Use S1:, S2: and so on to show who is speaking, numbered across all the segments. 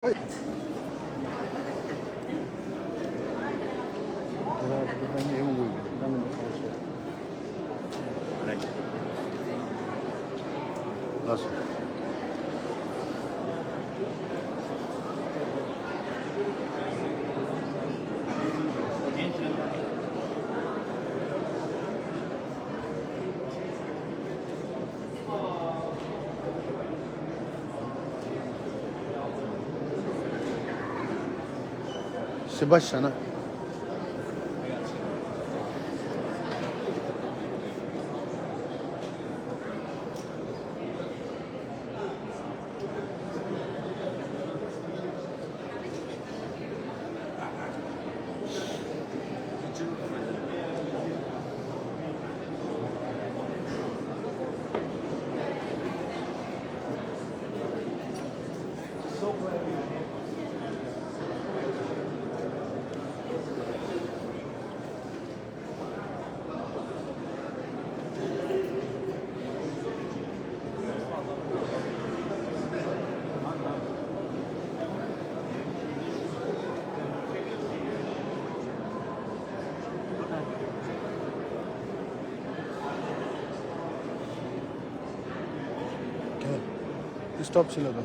S1: はい。Sebastiana. Stop sila ba?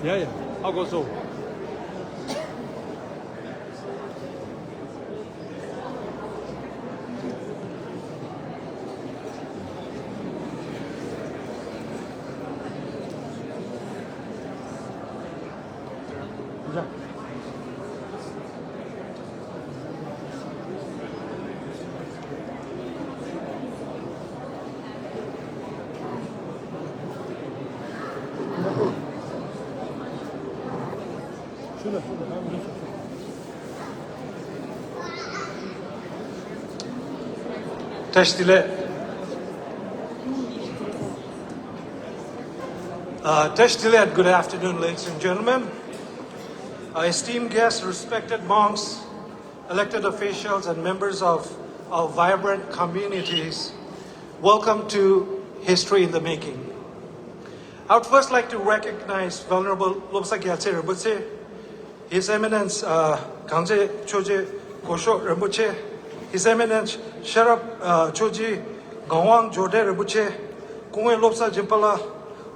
S2: Ja, ja, hago so. Ja. Teshtile, good afternoon, ladies and gentlemen. Esteemed guests, respected monks, elected officials, and members of our vibrant communities, welcome to History in the Making. I would first like to recognize Venerable Lobsa Gyaltse Rinpoche, His Eminence Gangje Choje Kosho Rinpoche, His Eminence Sherab Choji Gawang Jode Rinpoche, Kungwe Lobsa Jimpala,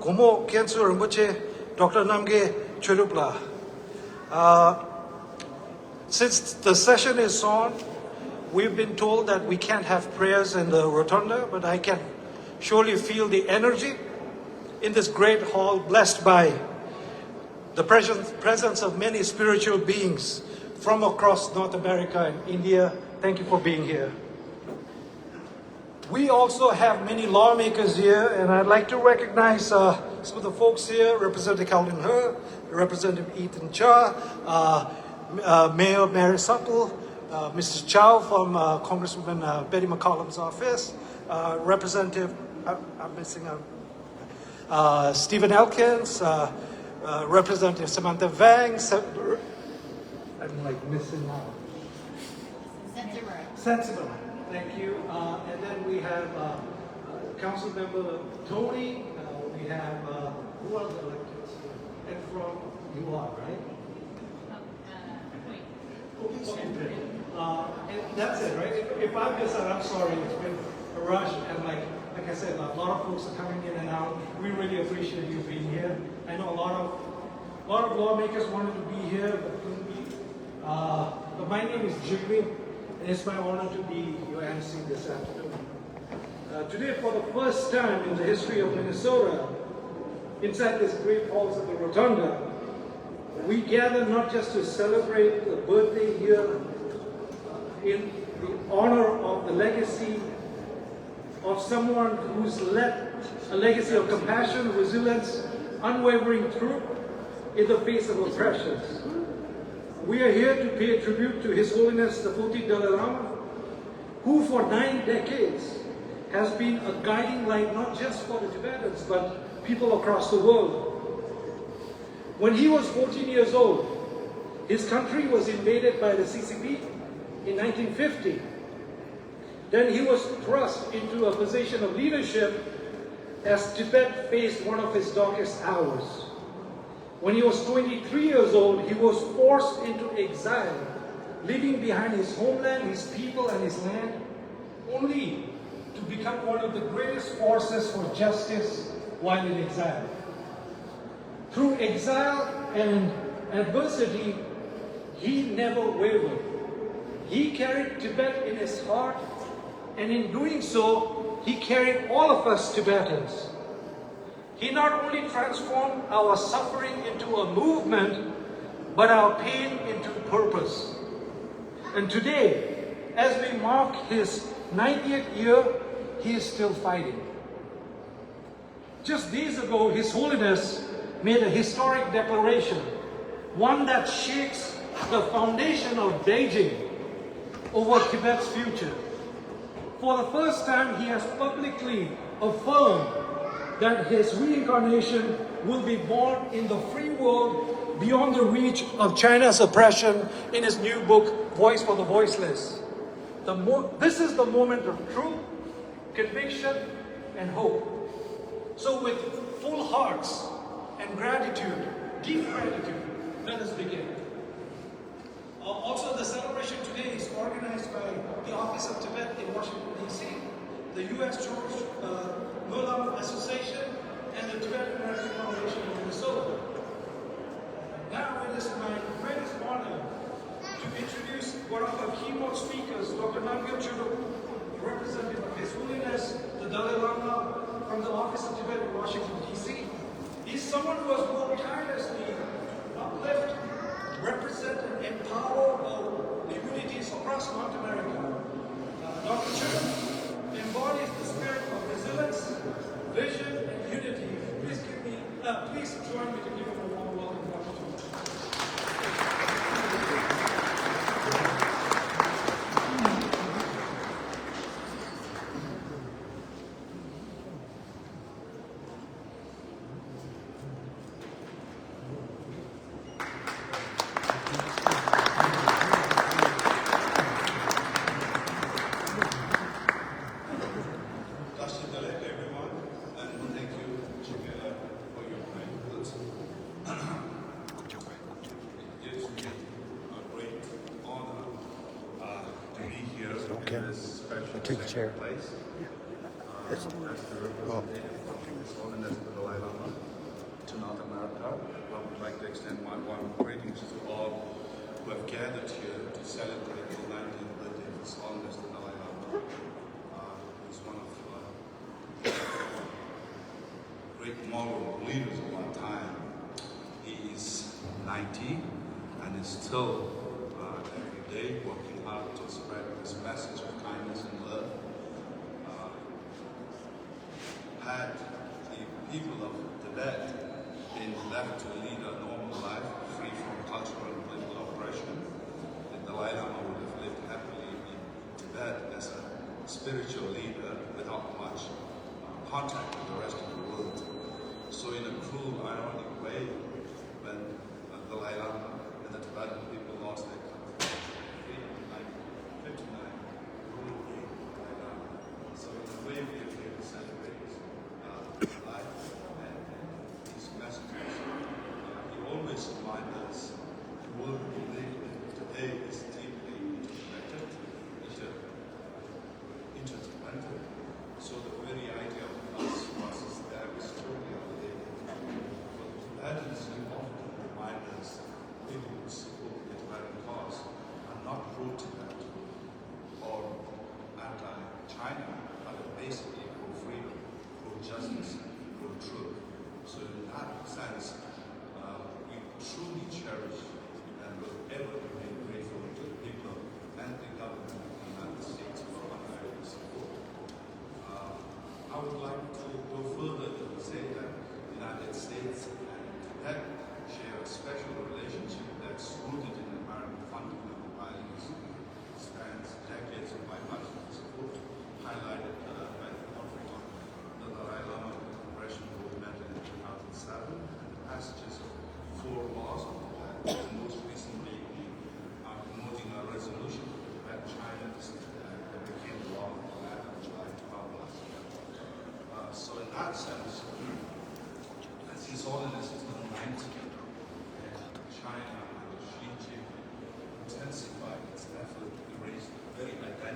S2: Gomo Khensu Rinpoche, Dr. Namge Churupla. Since the session is on, we've been told that we can't have prayers in the rotunda, but I can surely feel the energy in this great hall, blessed by the presence of many spiritual beings from across North America and India. Thank you for being here. We also have many lawmakers here, and I'd like to recognize some of the folks here, Representative Calvin He, Representative Ethan Cha, Mayor Mary Supple, Mrs. Chow from Congresswoman Betty McCollum's office, Representative, I'm missing Stephen Elkins, Representative Samantha Vang, I'm like missing out. Sensible. Thank you. And then we have Council Member Tony. We have who are the electeds? And from you are, right? Okay. And that's it, right? If I miss out, I'm sorry. It's been a rush, and like I said, a lot of folks are coming in and out. We really appreciate you being here. I know a lot of lawmakers wanted to be here, but couldn't be. But my name is Jimmy, and it's my honor to be your MC this afternoon. Today, for the first time in the history of Minnesota, inside this great halls of the Rotunda, we gather not just to celebrate the birthday here in the honor of the legacy of someone who's left a legacy of compassion, resilience, unwavering truth in the face of oppressions. We are here to pay tribute to His Holiness the 14th Dalai Lama, who for 9 decades has been a guiding light not just for the Tibetans, but people across the world. When he was 14 years old, his country was invaded by the CCP in 1950. Then he was thrust into a position of leadership as Tibet faced one of its darkest hours. When he was 23 years old, he was forced into exile, leaving behind his homeland, his people, and his land, only to become one of the greatest forces for justice while in exile. Through exile and adversity, he never wavered. He carried Tibet in his heart, and in doing so, he carried all of us Tibetans. He not only transformed our suffering into a movement, but our pain into purpose. And today, as we mark his 90th year, he is still fighting. Just days ago, His Holiness made a historic declaration, one that shakes the foundation of Beijing over Tibet's future. For the first time, he has publicly affirmed that his reincarnation will be born in the free world beyond the reach of China's oppression in his new book, Voice for the Voiceless. This is the moment of truth, conviction, and hope. So with full hearts and gratitude, deep gratitude, let us begin. Also, the celebration today is organized by the Office of Tibet in Washington, D.C., the U.S. George Lama Association, and the Tibetan American Foundation in Minnesota. Now it is my greatest honor to introduce one of our keynote speakers, Dr. Namgyal Chudok, representative of His Holiness, the Dalai Lama, from the Office of Tibet in Washington, D.C. He's someone who has worked tirelessly to uplift, represent, and empower communities across North America. Dr. Chudok embodies the spirit of resilience, vision, and unity. Please join me to give him a warm welcome, Dr. Chudok.
S1: Take the chair.
S3: As the representative of His Holiness the Dalai Lama to North America, I would like to extend my warm greetings to all who have gathered here to celebrate the 90th birthday of His Holiness the Dalai Lama. He's one of the great moral leaders of our time. He is 90 and is still every day working hard to spread this message of kindness and love. Had the people of Tibet been left to lead a normal life free from cultural and political oppression, the Dalai Lama would have lived happily in Tibet as a spiritual leader without much contact with the rest of the world. So in a cruel, ironic way, when the Dalai Lama and the Tibetan people lost their country in 1959, ruled king Dalai Lama. So in a way, we are here to celebrate life and his messages. He always reminds us the world we live in today is deeply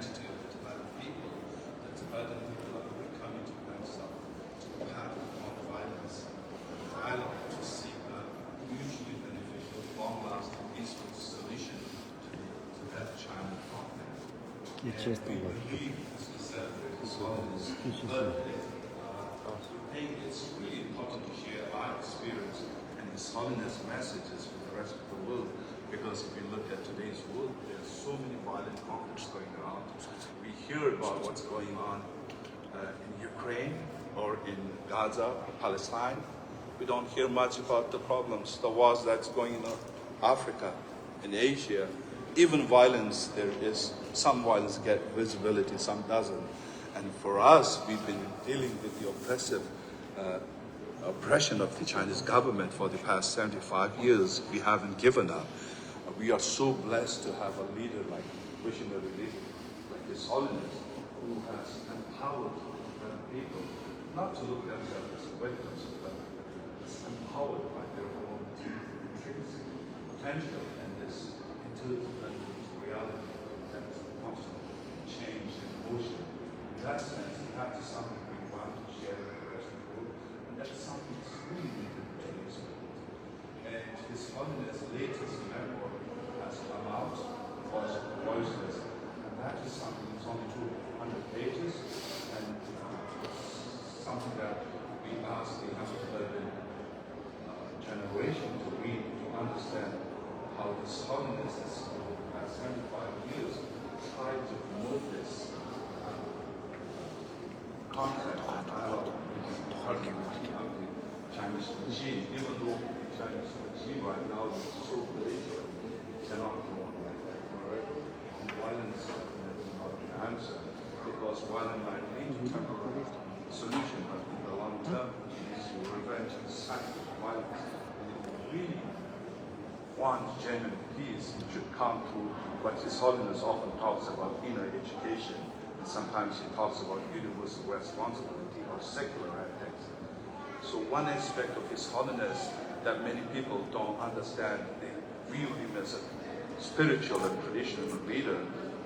S3: identity of the Tibetan people. The Tibetan people are coming to themselves to the path of non-violence, dialogue, to seek a mutually beneficial, long-lasting, peaceful solution to the Tibet-China conflict. And we believe, as we said, that His Holiness birthday. I think it's really important to share our experience and His Holiness messages with the rest of the world, because if you look at today's world, there's so many violent conflicts going around. We hear about what's going on in Ukraine or in Gaza or Palestine. We don't hear much about the problems, the wars that's going in Africa, in Asia. Even violence, there is some violence get visibility, some doesn't. And for us, we've been dealing with the oppression of the Chinese government for the past 75 years. We haven't given up. We are so blessed to have a leader like visionary leader, like His Holiness, who has empowered the people not to look at themselves as victims, but as empowered by their own intrinsic potential and this intelligent reality that is constant change and motion. In that sense, that is something we want to share with the rest of the world, and that's something that's really needed in today's world. And His Holiness' latest memoir has come out, Voiceless, and that is something that's only 200 pages, and something that we ask the Tibetan generation to read, to understand how His Holiness has, for the past 75 years, tried to promote this concept of dialogue with the Chinese regime, even though the Chinese regime right now is so belligerent, cannot go on like that forever. And violence is not the answer, because violence might lead to temporary solution, but in the long term, it is revenge and cycle of violence. And if we really want genuine peace, it should come through what His Holiness often talks about, inner education. And sometimes he talks about universal responsibility or secular ethics. So one aspect of His Holiness that many people don't understand, they view him as a spiritual and traditional leader,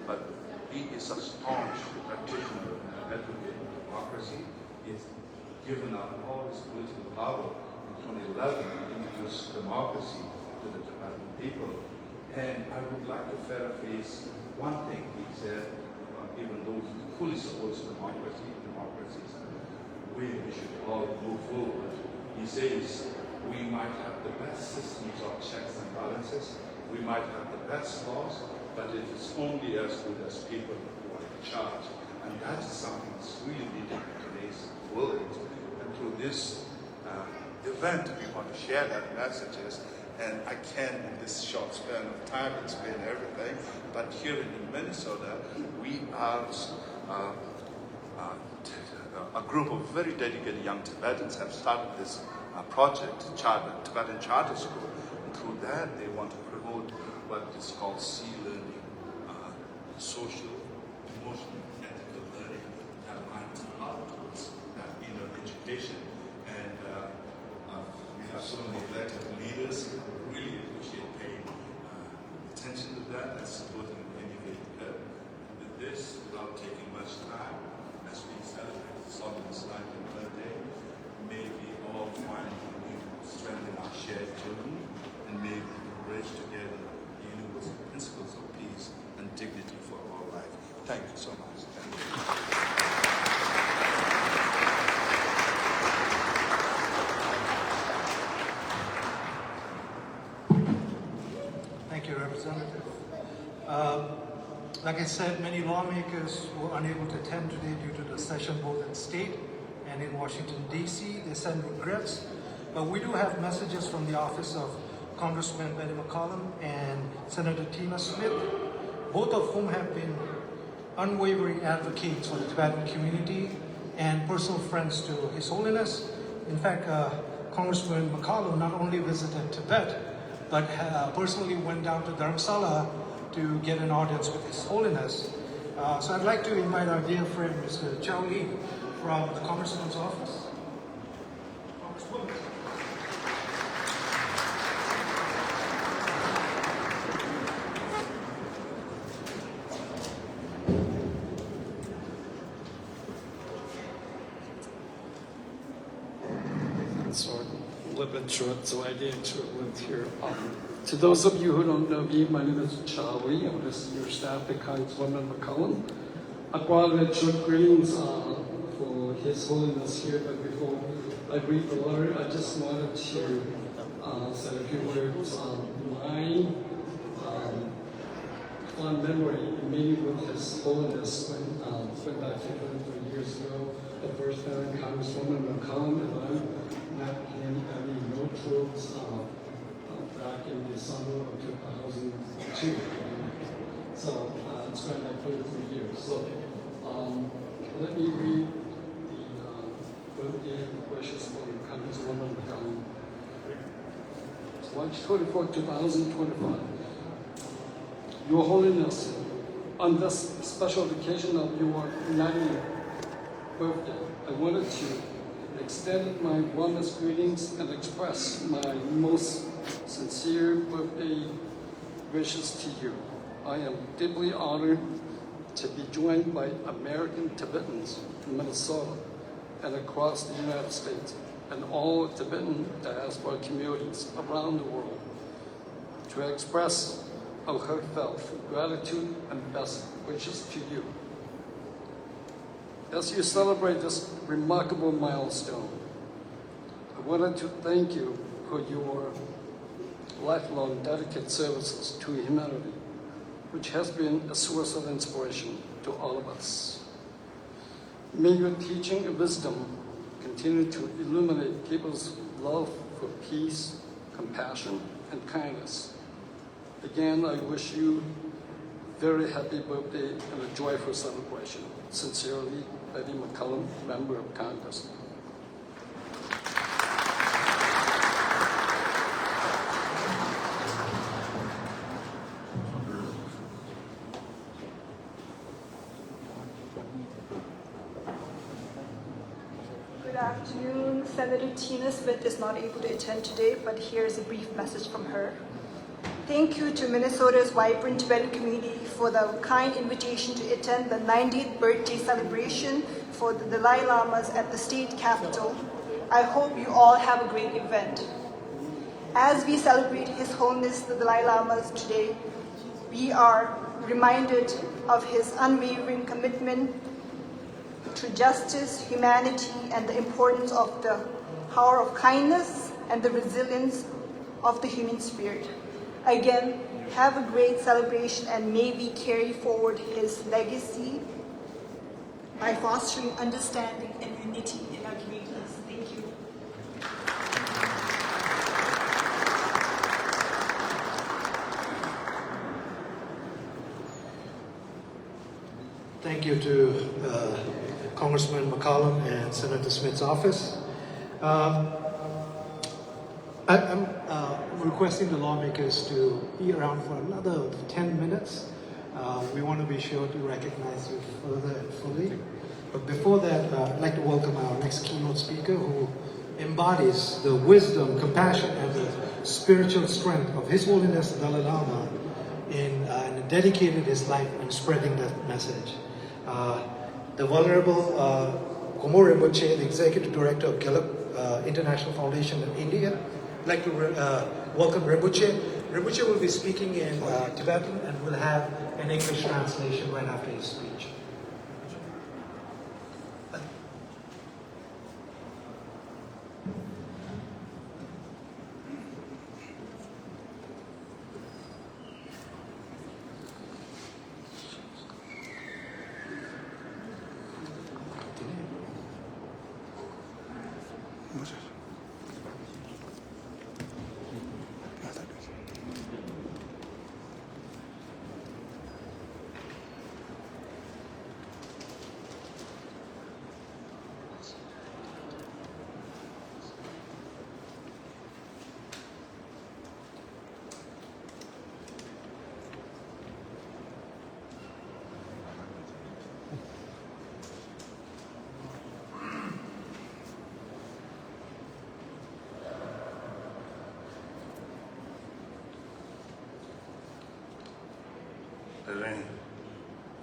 S3: but he is a staunch practitioner and advocate of democracy. He's given up all his political power in 2011 to introduce democracy to the Tibetan people. And I would like to paraphrase one thing he said, even though he fully supports democracy is the way we should all move forward. He says, we might have the best systems of checks and balances, we might have the best laws, but it is only as good as people who are in charge. And that is something that's really needed in today's world. And through this event, we want to share that messages. And I can't, in this short span of time, explain everything, but here in Minnesota, we are a group of very dedicated young Tibetans have started this project, Tibetan Charter School. And through that, they want to promote what is called C-learning, social, emotional, ethical learning that might out towards that inner education. And we have so many elected leaders who really appreciate paying attention to that and supporting any way we can. With this, without taking much time, as we celebrate Solomon's 90th birthday, may we all find strength in our shared journey, and may we bridge together the universal principles of peace and dignity for all life. Thank you so much. Thank you.
S2: Thank you, Representative. Like I said, many lawmakers were unable to attend today due to the session both in state and in Washington, D.C. They send regrets, but we do have messages from the office of Congressman Benny McCollum and Senator Tina Smith, both of whom have been unwavering advocates for the Tibetan community and personal friends to His Holiness. In fact, Congressman McCollum not only visited Tibet, but personally went down to Dharamsala to get an audience with His Holiness. So I'd like to invite our dear friend, Mr. Chow Lee, from the Congressman's office. Congresswoman.
S4: little bit short, so I didn't live here. To those of you who don't know me, my name is Charlie. I'm just your staff at Congresswoman McCollum. I brought a short greetings for His Holiness here, but before I read the letter, I just wanted to say a few words on my fond memory in meeting with His Holiness when back 23 years ago. The first time Congresswoman McCollum and I met him at the Keynote troops back in December of 2002. So it's been like 23 years. So let me read the birthday wishes from Congresswoman McCollum. March 24, 2025. Your Holiness, on this special occasion of your 90th birthday, I wanted to extend my warmest greetings and express my most sincere birthday wishes to you. I am deeply honored to be joined by American Tibetans in Minnesota and across the United States and all Tibetan diaspora communities around the world to express our heartfelt gratitude and best wishes to you. As you celebrate this remarkable milestone, I wanted to thank you for your lifelong dedicated services to humanity, which has been a source of inspiration to all of us. May your teaching and wisdom continue to illuminate people's love for peace, compassion, and kindness. Again, I wish you a very happy birthday and a joyful celebration. Sincerely, Betty McCollum, Member of Congress.
S5: Good afternoon. Senator Tina Smith is not able to attend today, but here's a brief message from her. Thank you to Minnesota's vibrant Tibetan community for the kind invitation to attend the 90th birthday celebration for the Dalai Lamas at the state capitol. I hope you all have a great event. As we celebrate His Holiness the Dalai Lamas today, we are reminded of his unwavering commitment to justice, humanity, and the importance of the power of kindness and the resilience of the human spirit. Again, have a great celebration and may we carry forward his legacy by fostering understanding and unity in our communities. Thank you.
S2: Thank you to Congressman McCollum and Senator Smith's office. I'm requesting the lawmakers to be around for another 10 minutes. We want to be sure to recognize you further and fully. But before that, I'd like to welcome our next keynote speaker who embodies the wisdom, compassion, and the spiritual strength of His Holiness the Dalai Lama and dedicated his life in spreading that message. The Venerable Komo Rinpoche, the Executive Director of Gallup International Foundation in India. I'd like to welcome Rinpoche. Rinpoche will be speaking in Tibetan and will have an English translation right after his speech.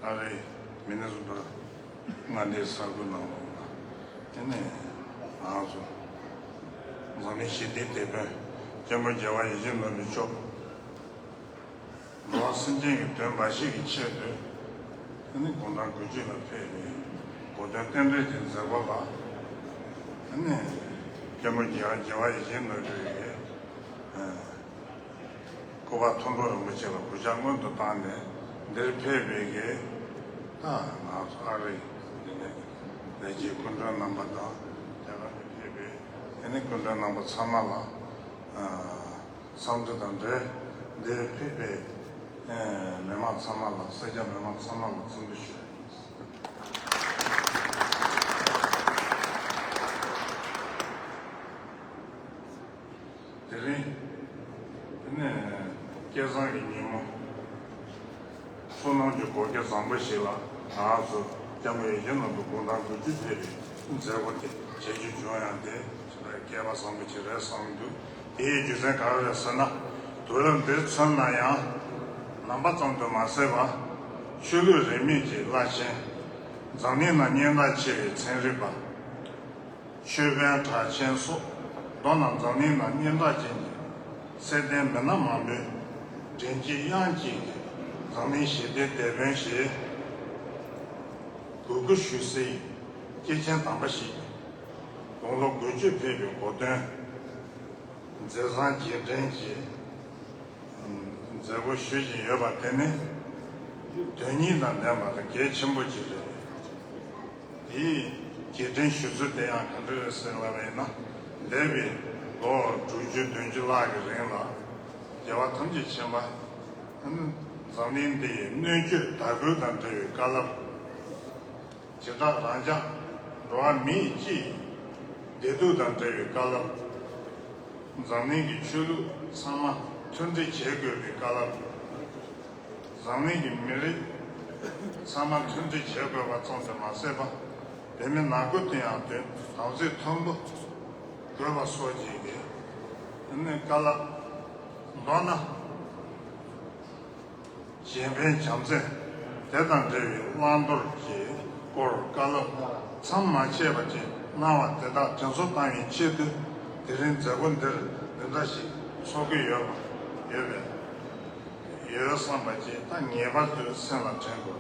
S3: Ari Minnesota Ngandi Sarguna. Azu
S6: Zami Shidi Tebe, Jammu Jawa Yijin Lami Chok, Loa Sinjing Tuen Bashi Che De, and Gondan Kuji La Pei, Godan Tendre Zavala, and then Jammu Jawa Yijin Lami, Kova Tondo Muchela, Kujangon to Tande, Del Pei, Ari, the Jikunda Nambata. Any content number Samala, sounded under the Pepe, Meman Samala, Saja Meman Samala, Sundish. Kazan Nimo, Sono Joko, Kazan Shila, also Jamaican of the Gondan Kuji, Zawati, Jeju Joyante. Keva Sambichi Resandu, Jusen Karasana, Turan Bitson Naya, Nambaton de Maseva, Shulu Remiji, Lashin, Zanina Nienda Chili, Tenriba, Shuvan Tachenso, Donna Zanina Nienda Jini, Seden Benamambe, Genji Yanji, Zanishi de Devenshi, Gugu Shusi, Kitchen Tambashi. On le goûte payé au cotin, des anti-denji, des avochés y a battené, tenus dans la main de Ketchumbuji. Et qui est un chouette et un cadre de Saint-Lavena, David, or Juju Dunjula, Javatanji Chamba, Zanin de Nuju, Tagu, and the Galam, Jada Raja, Roa Mi. Dedu Dante Galam Zanigi Chulu Sama Tundi Chego Galam Zanigi Miri Sama Tundi Chego Watson de Maseba, Demi Naguti Ante, Tauzi Tumbo, Gova Soji, and then Galam Donna Champagne Chamse, Dedante Landor, or Galam, some Machevaji. Now, that Johnson Tiny Chid, the Rinzawunder, the Dashi, Sogi Yoga, Yoga Sambaji, and never to sell a temple.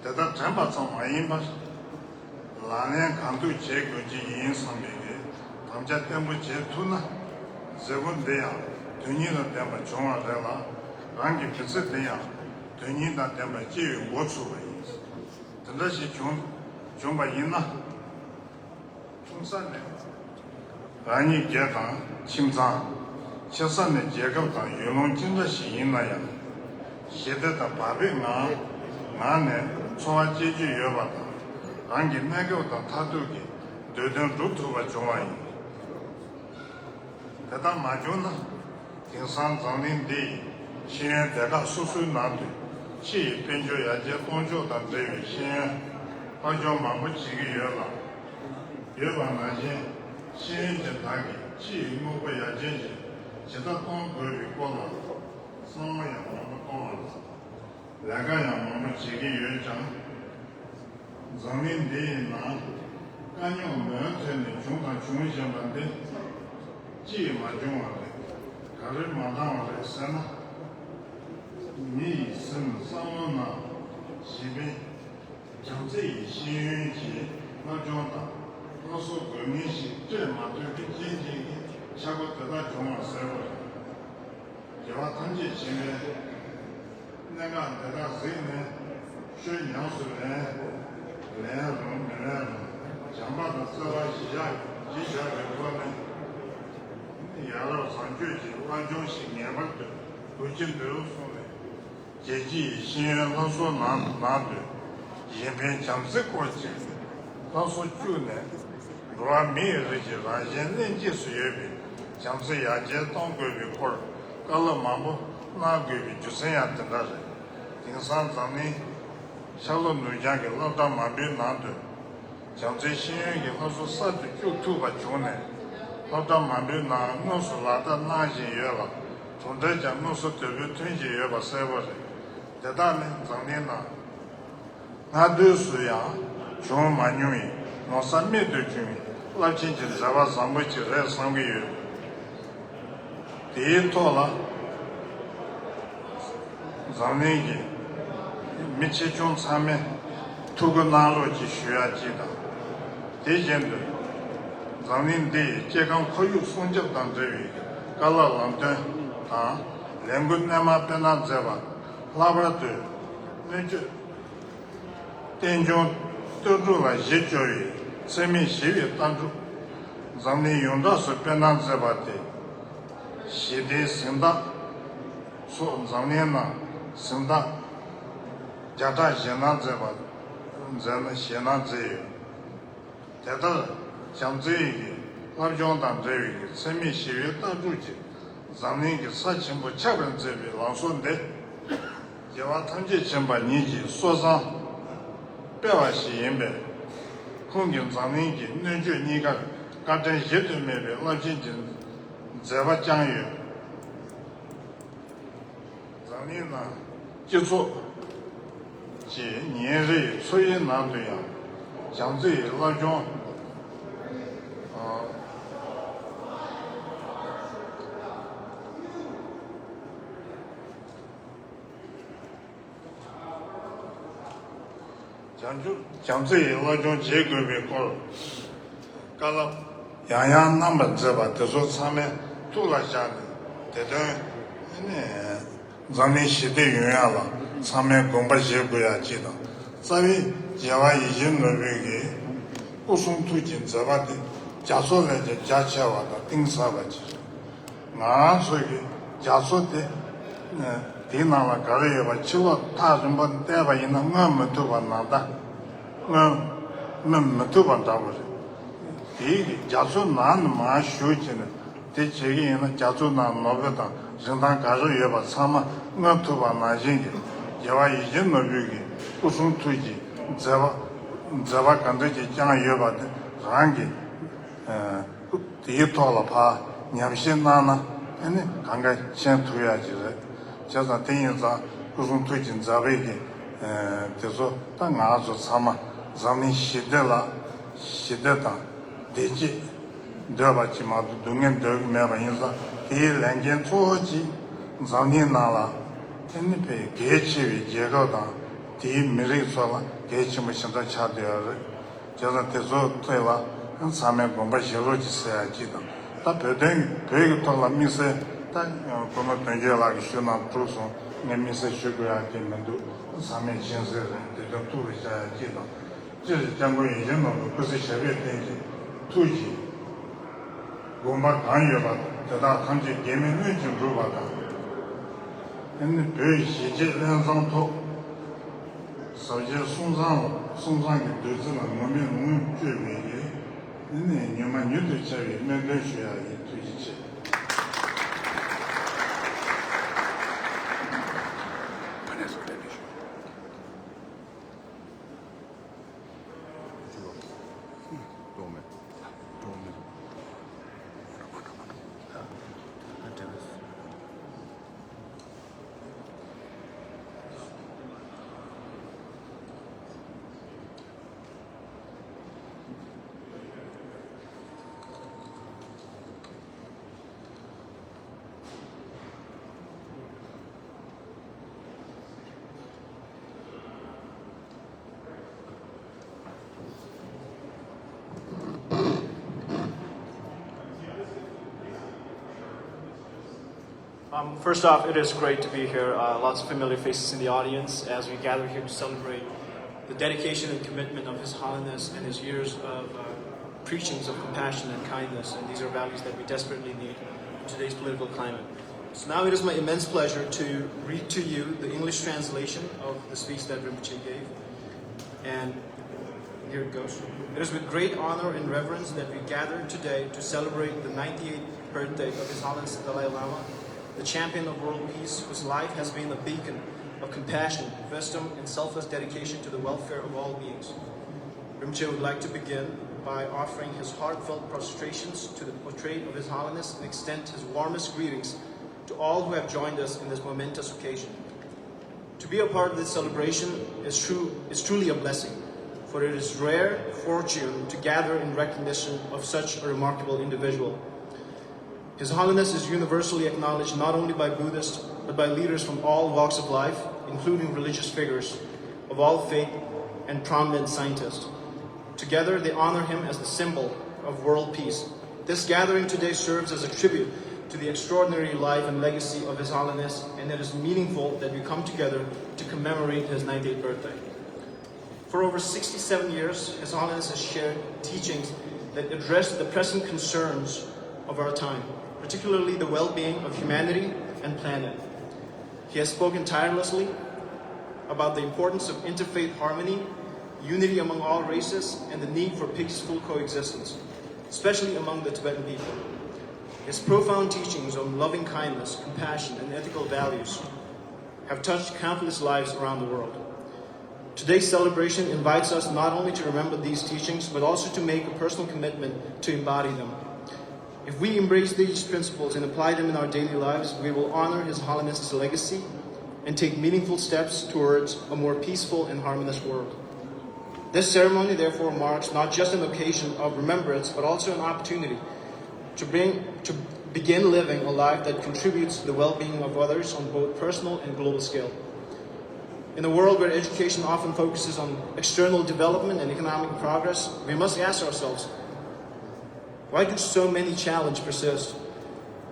S6: That temple on my image, Lana can do check with in some big, Tamja Temple Tuna, Zewun Dea, Tunina Temple Choma Della, Rangi Pizzetia, Tunina Temple G, what's away. The Dashi Chumba Yina. Rani Jeta, Chimza, Chesan, Jacob, Yulon Jinda Shinaya, Shedeta Babina, Nane, Soa Jiji Yobata, Rangi Nago, Tatuki, Duden Rutuva Joy. Tata Majuna, Tinsan Zanin D, Shin Dega Susu Nadu, Chi, Penjo Yaja, Ponjo, and David Shin, Pajo Mamuchi Yola. Yevanaji, Shin Jataki, Chi Mobaya Jenji, Chetakon Kola, Samaya Mama, Lagaya Mama Chigi Yujan, Zamin Dina, Kanyon Mountain, Junta Chunjamande, Chi Majumade, Karim Madame Sana, Ni Sim Samana, Shibi, Jamsi, Shin, Majota. Also, Gurnishi, Jema, Jinji, Shagota, Joma, Server. Javatanji, Chine, Naga, Dada Zine, Shui Yansune, Leon, Jamba, Sava, Jisha, Yaro, Sanjuji, Wanjoshi, Yamaka, Ujin Durusone, Jeji, Shin, Lasso, Nadu, Yemen, Jamsikochi, Lasso June. Roa Mi Rigi, Rajan, Suyebi, Jamsi Yaja, Tongue, Court, Galamambo, Nagu, Juseya Tendare, Tinsan Zani, Shalom Nujang, Lota Mabi Nadu, Jamsi Shin, also said the Q2 June, Lota Mabi Na, no Solata Naji Yeva, Tundeja, no so to be 20 Yeva Sever, the Dani Zanina, Nadu Suya, John Manui, no Sami de Jimmy. 랍친지 잡아 삼부치 레 상기유 디토라 장내기 미치 좀 참에 두고 나로지 쉬야지다 대전도 장내인데 제가 거의 손접 단저위 갈라람데 아 랭군나마 페나 잡아 라브라도 내주 tenjong tuzu la jechoyi semi shiwi tanju zamni yonda su penan zebate shide sinda su zamni na sinda jata shenan zeba zena shenan zeyo teta sham zeyi labjong dan zeyi semi shiwi tanju ji zamni ki sa chimbo chabran zebi langson de jewa tamje chimba niji sosan 배와 시인배 공경 장님이 내주 니가 같은 예들매배 라진진 제바 장유 장님나 기초 지 년의 소위 나도야 장주의 라종 장주의 라종 제급의 걸 가라 양양 남은 저바 대소 참에 둘라샤는 대대 네 장내 시대 유야라 참에 공부 제고야 지도 자위 제와 이진 너에게 우승 투진 저바데 자소를 자체와다 띵사바지 나 소기 자소데 디나라 가려봐 치고 다좀 번 때봐 있는 거 두번 나다 두번 다버려 이 자소 난 마쇼지는 대체기는 자소 난 노베다 정당 가져여봐 참아 두번 나신게 제와 이전 너비기 우승 투지 저와 간도지 장여봐데 rangi diyo tola pa nyamshin nana kanga shen tuya jire jaza tenyin za kuzhung tujin zabegi tezo ta nga zo sama zamni shide la shide ta deji deba chi ma dungen degi meba yinza diyi lengen tsoji zamni nala tenni pe gechiwi jega ta diyi miri sola gechi mu shinda chadiyari jaza tezo toyla 사면 공부 시로지 써야지다. 다 배경 돌아 미세 다 공부 던져라기 쉬나 투소 내 미세 쉬고야 되면도 사면 신세를 대전 투를 써야지다. 저 장고 이제는 그것이 셔베 된지 투지 공부 강요가 대다 강제 개면을 좀 줘봐다. 근데 배 시제 연상토 서제 송상이 되지는 몸에 죄비 네, 녀만 유도 차이 면도셔야 되지. 반에서 되죠. 도움에.
S7: First off, it is great to be here. Lots of familiar faces in the audience as we gather here to celebrate the dedication and commitment of His Holiness and his years of preachings of compassion and kindness. And these are values that we desperately need in today's political climate. So now it is my immense pleasure to read to you the English translation of the speech that Rinpoche gave. And here it goes. It is with great honor and reverence that we gather today to celebrate the 98th birthday of His Holiness the Dalai Lama, the champion of world peace, whose life has been a beacon of compassion, wisdom, and selfless dedication to the welfare of all beings. Rinpoche would like to begin by offering his heartfelt prostrations to the portrait of His Holiness and extend his warmest greetings to all who have joined us in this momentous occasion. To be a part of this celebration is truly a blessing. for it is rare fortune to gather in recognition of such a remarkable individual. His Holiness is universally acknowledged not only by Buddhists, but by leaders from all walks of life, including religious figures of all faith and prominent scientists. Together, they honor him as the symbol of world peace. This gathering today serves as a tribute to the extraordinary life and legacy of His Holiness, and it is meaningful that we come together to commemorate his 98th birthday. For over 67 years, His Holiness has shared teachings that address the pressing concerns of our time, particularly the well-being of humanity and planet. He has spoken tirelessly about the importance of interfaith harmony, unity among all races, and the need for peaceful coexistence, especially among the Tibetan people. His profound teachings on loving kindness, compassion, and ethical values have touched countless lives around the world. Today's celebration invites us not only to remember these teachings, but also to make a personal commitment to embody them. If we embrace these principles and apply them in our daily lives, we will honor His Holiness's legacy and take meaningful steps towards a more peaceful and harmonious world. This ceremony therefore marks not just an occasion of remembrance, but also an opportunity to begin living a life that contributes to the well-being of others on both personal and global scale. In a world where education often focuses on external development and economic progress, we must ask ourselves, why do so many challenges persist?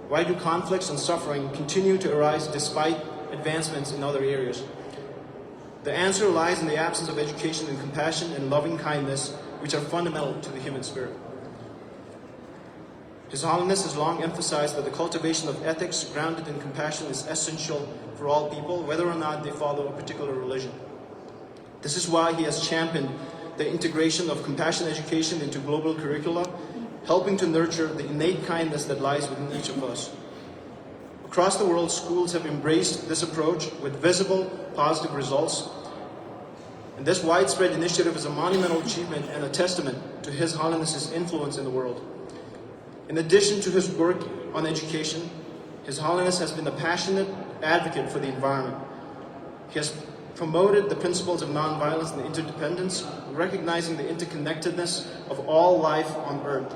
S7: Why do conflicts and suffering continue to arise despite advancements in other areas? The answer lies in the absence of education and compassion and loving kindness, which are fundamental to the human spirit. His Holiness has long emphasized that the cultivation of ethics grounded in compassion is essential for all people, whether or not they follow a particular religion. This is why he has championed the integration of compassion education into global curricula, helping to nurture the innate kindness that lies within each of us. Across the world, schools have embraced this approach with visible, positive results. And this widespread initiative is a monumental achievement and a testament to His Holiness's influence in the world. In addition to his work on education, His Holiness has been a passionate advocate for the environment. He has promoted the principles of nonviolence and interdependence, recognizing the interconnectedness of all life on Earth.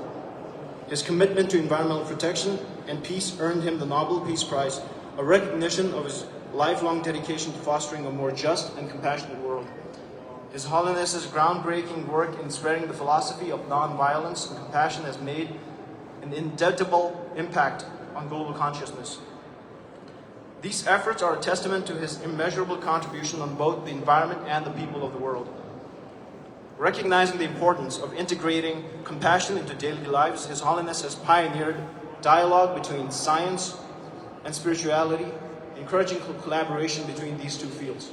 S7: His commitment to environmental protection and peace earned him the Nobel Peace Prize, a recognition of his lifelong dedication to fostering a more just and compassionate world. His Holiness's groundbreaking work in spreading the philosophy of nonviolence and compassion has made an indelible impact on global consciousness. These efforts are a testament to his immeasurable contribution on both the environment and the people of the world. Recognizing the importance of integrating compassion into daily lives, His Holiness has pioneered dialogue between science and spirituality, encouraging collaboration between these two fields.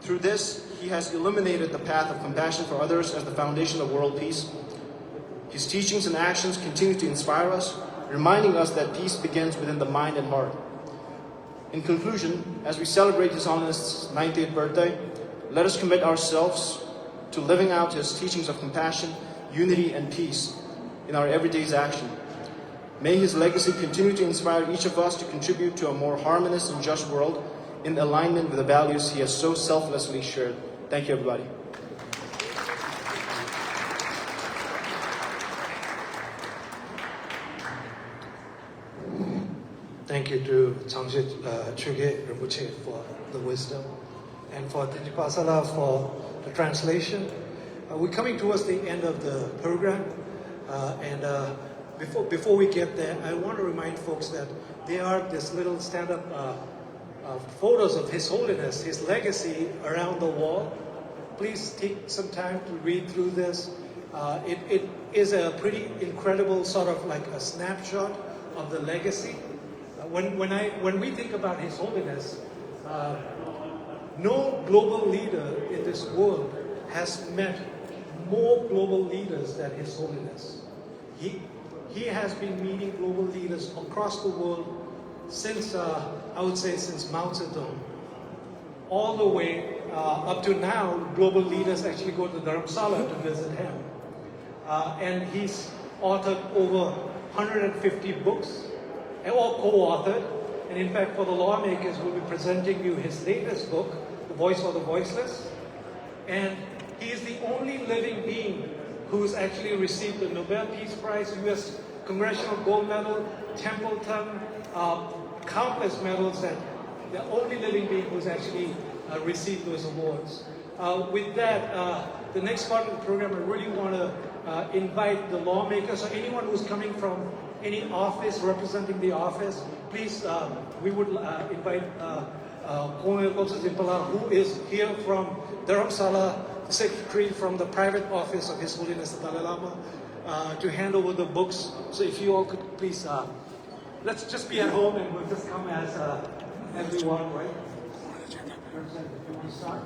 S7: Through this, he has illuminated the path of compassion for others as the foundation of world peace. His teachings and actions continue to inspire us, reminding us that peace begins within the mind and heart. In conclusion, as we celebrate His Holiness' 98th birthday, let us commit ourselves to living out His teachings of compassion, unity, and peace in our everyday action. May His legacy continue to inspire each of us to contribute to a more harmonious and just world in alignment with the values He has so selflessly shared. Thank you, everybody.
S8: Thank you to Chögyal Rinpoche for the wisdom, and for Tejapasala for the translation. We're coming towards the end of the program, and before we get there, I want to remind folks that there are this little stand-up photos of His Holiness, his legacy around the wall. Please take some time to read through this. It is a pretty incredible sort of like a snapshot of the legacy. When we think about His Holiness, no global leader in this world has met more global leaders than His Holiness. He has been meeting global leaders across the world since, I would say, since Mao Zedong. All the way up to now, global leaders actually go to Dharamsala to visit him. And he's authored over 150 books, all co-authored. And in fact, for the lawmakers, we'll be presenting you his latest book, The Voice of the Voiceless. And He is the only living being who's actually received the Nobel Peace Prize, U.S. Congressional Gold Medal, Templeton, countless medals, that the only living being who's actually received those awards. With that, the next part of the program, I really want to invite the lawmakers or anyone who's coming from any office representing the office. Please, we would invite who is here from Dharamsala, the secretary from the private office of His Holiness the Dalai Lama, to hand over the books. So if you all could please, let's just be at home and we'll just come as we want, right? Representative, you want to start?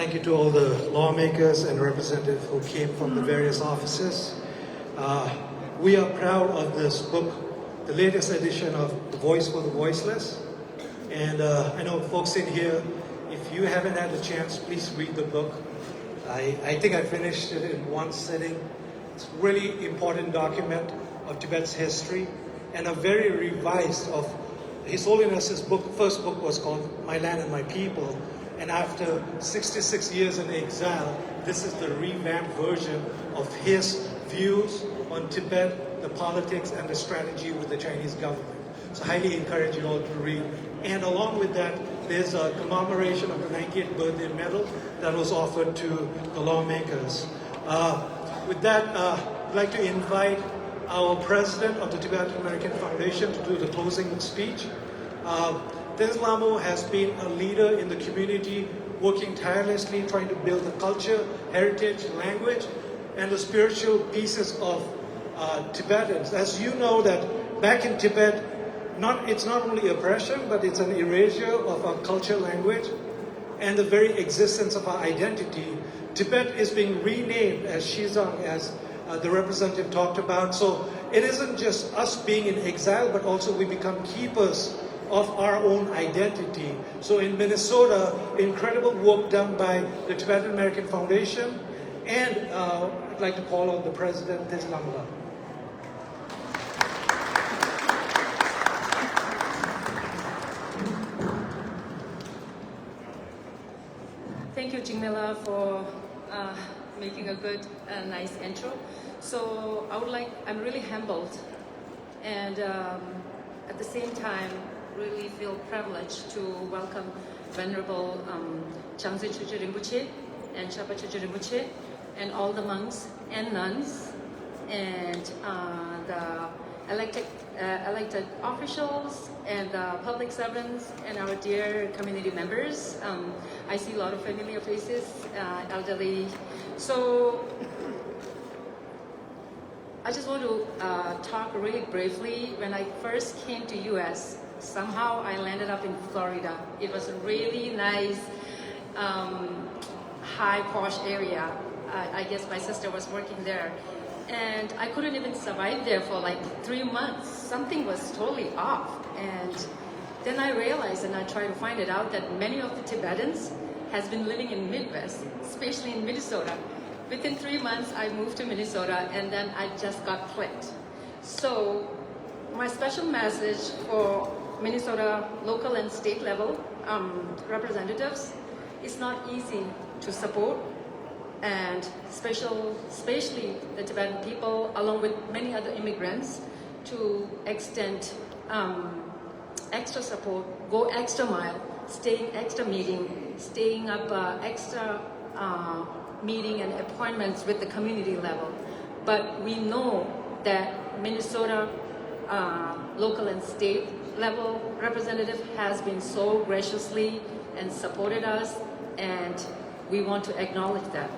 S8: Thank you to all the lawmakers and representatives who came from the various offices. We are proud of this book, the latest edition of The Voice for the Voiceless. And I know folks in here, if you haven't had a chance, please read the book. I think I finished it in one sitting. It's a really important document of Tibet's history and a very revised of His Holiness's book. First book was called My Land and My People. And after 66 years in exile, this is the revamped version of his views on Tibet, the politics, and the strategy with the Chinese government. So I highly encourage you all to read. And along with that, there's a commemoration of the 90th birthday medal that was offered to the lawmakers. With that, I'd like to invite our president of the Tibetan American Foundation to do the closing speech. This Lama has been a leader in the community, working tirelessly, trying to build the culture, heritage, language, and the spiritual pieces of Tibetans. As you know that back in Tibet, it's not only oppression, but it's an erasure of our culture, language, and the very existence of our identity. Tibet is being renamed as Xizang, as the representative talked about. So it isn't just us being in exile, but also we become keepers of our own identity. So in Minnesota, incredible work done by the Tibetan American Foundation, and I'd like to call on the president, This Lama.
S9: Thank you, Jingmela, for making a good, nice intro. So I'm really humbled, and at the same time, really feel privileged to welcome Venerable Changze Chuche Rinpoche and Chapa Chuche Rinpoche and all the monks and nuns and the elected officials and the public servants and our dear community members. I see a lot of familiar faces, elderly. So I just want to talk really briefly. When I first came to US, somehow I landed up in Florida. It was a really nice, high posh area. I guess my sister was working there. And I couldn't even survive there for like 3 months. Something was totally off. And then I realized, and I tried to find it out, that many of the Tibetans has been living in Midwest, especially in Minnesota. Within 3 months, I moved to Minnesota, and then I just got clicked. So my special message for Minnesota local and state level representatives, it's not easy to support, and especially the Tibetan people, along with many other immigrants, to extend extra support, go extra mile, staying extra meeting, staying up extra meeting and appointments with the community level. But we know that Minnesota local and state level representative has been so graciously and supported us, and we want to acknowledge that.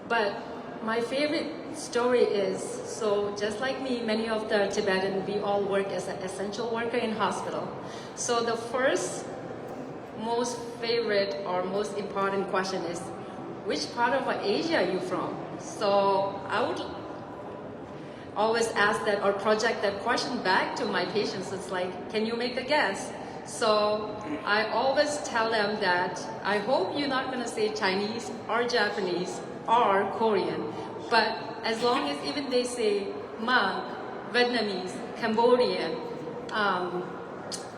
S9: But my favorite story is, so just like me, many of the Tibetan, we all work as an essential worker in hospital. So the first most favorite or most important question is, which part of Asia are you from? So I would always ask that or project that question back to my patients. It's like, can you make a guess? So I always tell them that I hope you're not going to say Chinese or Japanese or Korean, but as long as even they say Hmong, Vietnamese, Cambodian,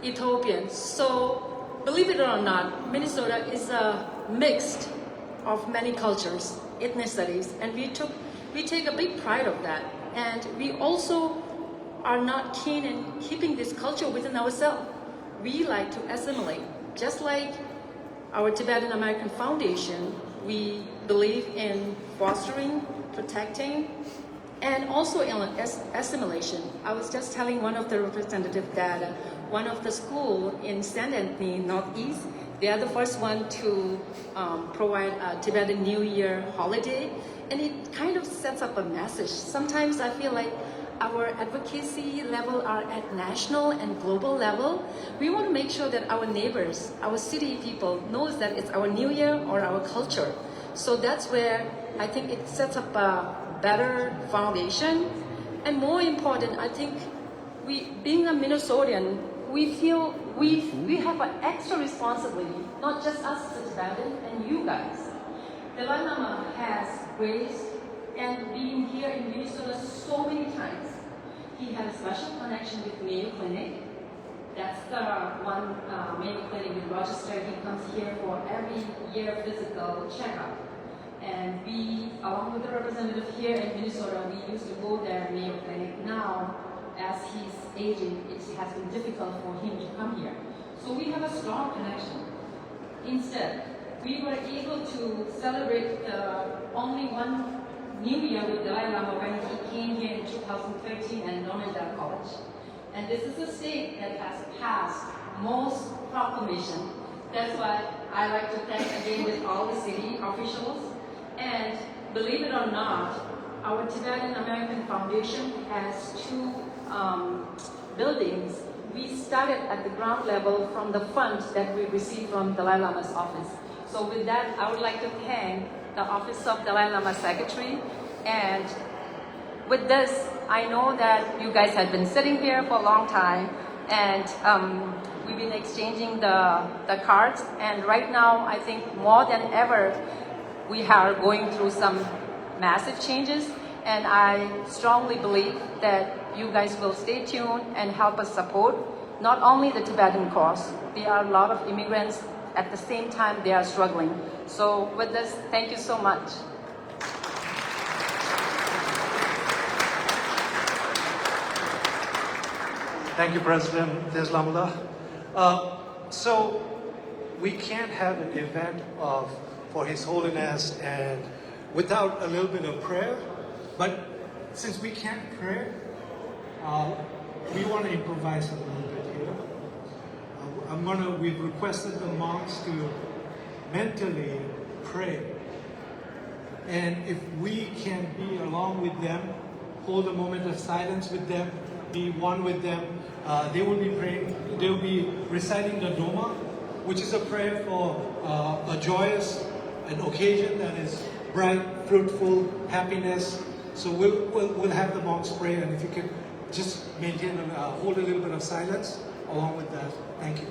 S9: Ethiopian. So believe it or not, Minnesota is a mixed of many cultures, ethnicities, and we take a big pride of that. And we also are not keen in keeping this culture within ourselves. We like to assimilate. Just like our Tibetan American Foundation, we believe in fostering, protecting, and also in assimilation. I was just telling one of the representatives that one of the school in St. Anthony, Northeast, they are the first one to provide a Tibetan New Year holiday, and it kind of sets up a message. Sometimes I feel like our advocacy level are at national and global level, we want to make sure that our neighbors, our city people knows that it's our new year or our culture. So that's where I think it sets up a better foundation. And more important, I think being a Minnesotan, we feel we have an extra responsibility, not just us as Tibetan and you guys. Dalai Lama has raised and been here in Minnesota so many times. He has a special connection with Mayo Clinic. That's the one Mayo Clinic with Rochester. He comes here for every year physical checkup. And we, along with the representative here in Minnesota, we used to go there, Mayo Clinic. Now, as he's aging, it has been difficult for him to come here. So we have a strong connection. Instead, we were able to celebrate only one New Year with Dalai Lama when he came here in 2013 at Normandy College. And this is a state that has passed most proclamation. That's why I like to thank again with all the city officials. And believe it or not, our Tibetan American Foundation has two buildings. We started at the ground level from the fund that we received from Dalai Lama's office. So with that, I would like to thank the Office of Dalai Lama Secretary. And with this, I know that you guys have been sitting here for a long time, and we've been exchanging the cards. And right now, I think more than ever, we are going through some massive changes. And I strongly believe that you guys will stay tuned and help us support not only the Tibetan cause. There are a lot of immigrants at the same time they are struggling. So with this, thank you so much.
S7: Thank you, President Deslamula. So we can't have an event for His Holiness and without a little bit of prayer. But since we can't pray, we want to improvise a little bit here. We've requested the monks to mentally pray. And if we can be along with them, hold a moment of silence with them, be one with them, they will be praying, they will be reciting the Doma, which is a prayer for a joyous, an occasion that is bright, fruitful, happiness. So we'll have the monks pray, and if you can just maintain and hold a little bit of silence along with that. Thank you.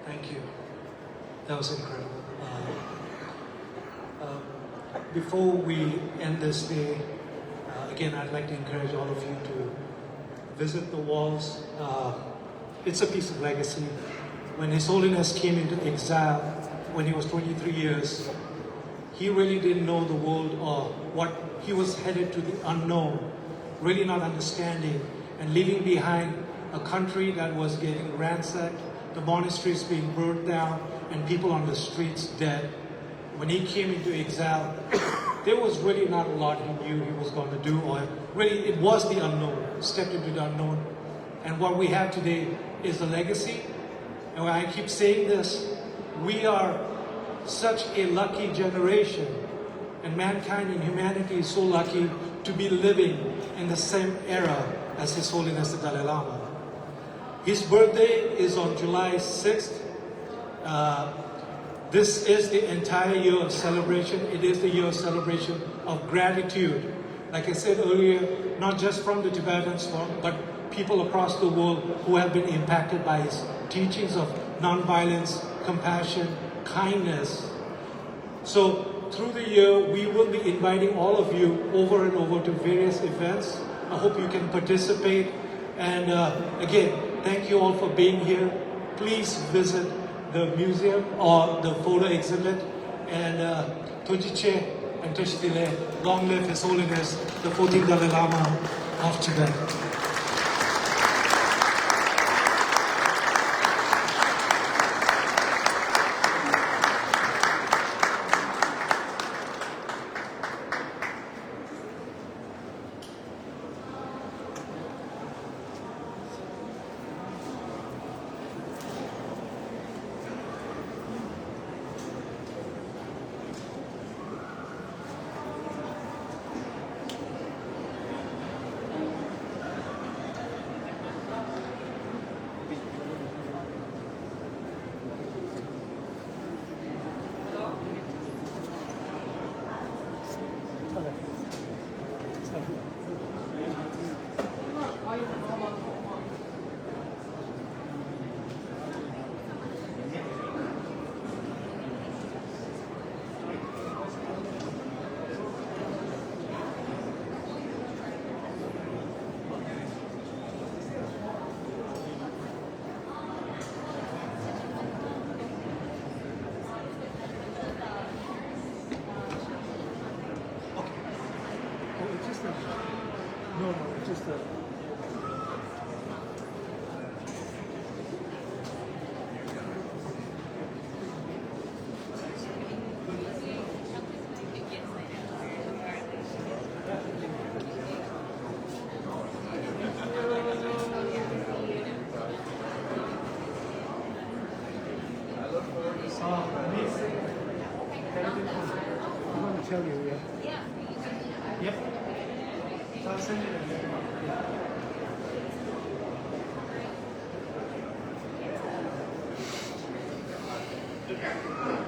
S7: Thank you. That was incredible. Before we end this day, again, I'd like to encourage all of you to visit the walls. It's a piece of legacy. When His Holiness came into exile, when he was 23 years,
S10: he really didn't know the world or what he was headed to the unknown, really not understanding and leaving behind a country that was getting ransacked, the monasteries being burned down, and people on the streets dead. When he came into exile, there was really not a lot he knew he was going to do, or really it was the unknown, stepped into the unknown. And what we have today is a legacy. And when I keep saying this, we are such a lucky generation, and mankind and humanity is so lucky to be living in the same era as His Holiness the Dalai Lama. His birthday is on July 6th. This is the entire year of celebration. It is the year of celebration of gratitude. Like I said earlier, not just from the Tibetans, but people across the world who have been impacted by his teachings of nonviolence, compassion, kindness. So through the year, we will be inviting all of you over and over to various events. I hope you can participate. And again, thank you all for being here. Please visit the museum or the photo exhibit. And Tojiche and Teshitile, long live His Holiness, the 14th Dalai Lama of Tibet. No, it's just a... I'm going to tell you, yeah. Yep. I'll send it in. Yeah.